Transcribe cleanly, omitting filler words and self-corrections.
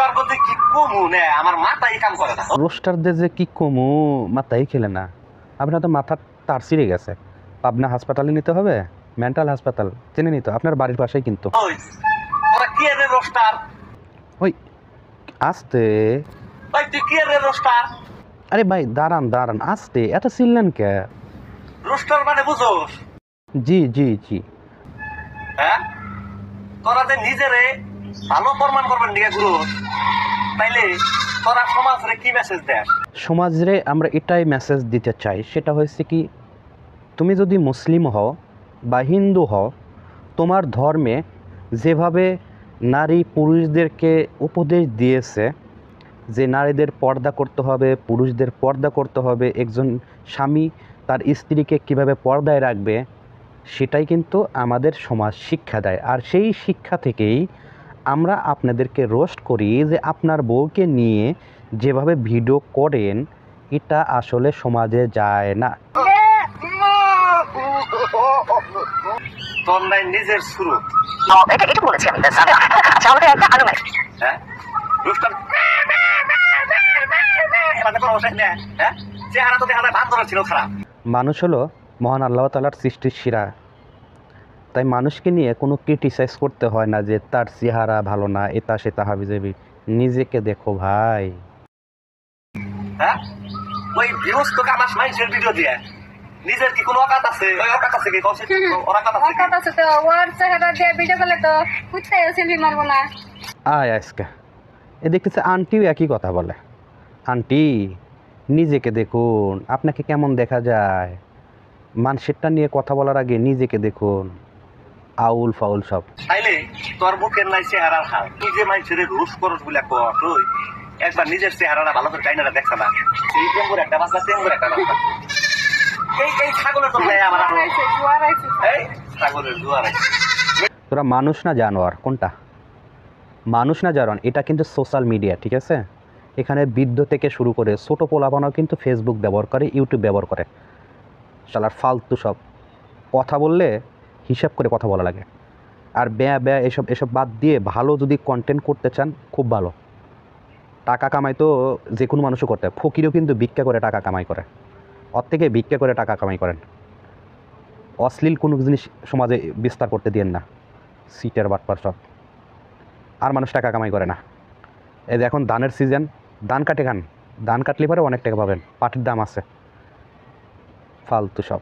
Roaster করতে কি কমু না আমার মাথায় কাম করে না। রোস্টারদের যে কি কমু মাথায় খেলে না, আপনার তো মাথার তার ছিঁড়ে গেছে। পাবনা হাসপাতালে নিতে হবে, মেন্টাল হাসপাতাল চেনে নিত আপনার বাড়ির পাশেই কিন্তু। ওই তোরা কি রে রোস্টার? ওই আস্তে, ওই তুই কি রে রোস্টার? আরে ভাই দাঁড়ান দাঁড়ান, আস্তে, এত চিল্লেন কে? রোস্টার মানে বুঝোস? জি জি জি। হ্যাঁ, তোরা যে নিজেরে ভালো প্রমাণ করবেন দিকে গুরু, তাইলে তোরা সমাজরে কি মেসেজ দেস? সমাজরে আমরা এটাই মেসেজ দিতে চাই, সেটা হয়েছে কি, তুমি যদি মুসলিম হও বা হিন্দু হও, তোমার ধর্মে যেভাবে নারী পুরুষদেরকে উপদেশ দিয়েছে যে নারীদের পর্দা করতে হবে, পুরুষদের পর্দা করতে হবে, একজন স্বামী তার স্ত্রীকে কিভাবে পর্দায় রাখবে, সেটাই কিন্তু আমাদের সমাজ শিক্ষা দেয়। আর সেই শিক্ষা থেকেই আমরা আপনাদেরকে রোস্ট করি যে আপনার বউকে নিয়ে যেভাবে ভিডিও করেন এটা আসলে সমাজে যায় না। তোর নাই নিজের শুরু। এটা বলেছি আমি। আচ্ছা আমাদের একটা আনুমানিক। হ্যাঁ, রোস্টার মানে কোনো অবস্থা নেই। হ্যাঁ, চেহারা তো দেখা যায় বান্দরের ছিল খারাপ। মানুষ হলো মহান আল্লাহ তাআলার সৃষ্টির শিরা, তাই মানুষকে নিয়ে কোনো ক্রিটিসাইজ করতে হয় না যে তার চেহারা ভালো না, এটা সেটা হাবিজাবি। নিজেকে দেখো ভাই। হ্যাঁ, ওই ভিউজ তো কামাস মাইন্ডের ভিডিও দিয়ে নিজের কি কোনো অকাত আছে? ওই অকাত আছে কি? কৌশিক অকাত আছে? অকাত আছে তো, ওর চেহারা দিয়ে ভিডিও করলে তো কুত্তায় সেলফি মারবো না। আয় আজকে এ দেখতেছে আন্টিও একই কথা বলে। আন্টি নিজেকে দেখুন, আপনাকে কেমন দেখা যায়, মানুষেরটা নিয়ে কথা বলার আগে নিজেকে দেখুন। আউল ফাউল সব। তাইলে তোর বুকের নাই চেহারার হাল, তুই যে মাইন্ডের রুশ করস বলে কর, তুই একবার নিজের চেহারাটা ভালো করে গাইনারা দেখা না। এই টেম্পুর একটা বাচ্চা, টেম্পুর একটা বাচ্চা। এই ছাগলের তো নেই আমার আরো। এই ছাগলের দুয়ার আছে। তোরা মানুষ না জানোয়ার? কোনটা মানুষ না জানোয়ার? এটা কিন্তু সোশ্যাল মিডিয়া, ঠিক আছে? এখানে বৃদ্ধ থেকে শুরু করে ছোট পোলাপানাও কিন্তু ফেসবুক ব্যবহার করে, ইউটিউব ব্যবহার করে। শালার ফালতু সব কথা বললে হিসাব করে কথা বলা লাগে। আর ব্যা ব্যা এসব এসব বাদ দিয়ে ভালো যদি কন্টেন্ট করতে চান, খুব ভালো টাকা কামাই তো যে কোনো মানুষও করতে হয়। ফকিরও কিন্তু ভিক্ষা করে টাকা কামাই করে, ওর থেকে ভিক্ষা করে টাকা কামাই করেন। অশ্লীল কোনো জিনিস সমাজে বিস্তার করতে দিয়েন না, সিটের বাটপার সব। আর মানুষ টাকা কামাই করে না। এই যে এখন ধানের সিজন, ধান কাটে খান, ধান কাটলে পরে অনেক টাকা পাবেন, পাটের দাম আছে। ফালতু সব।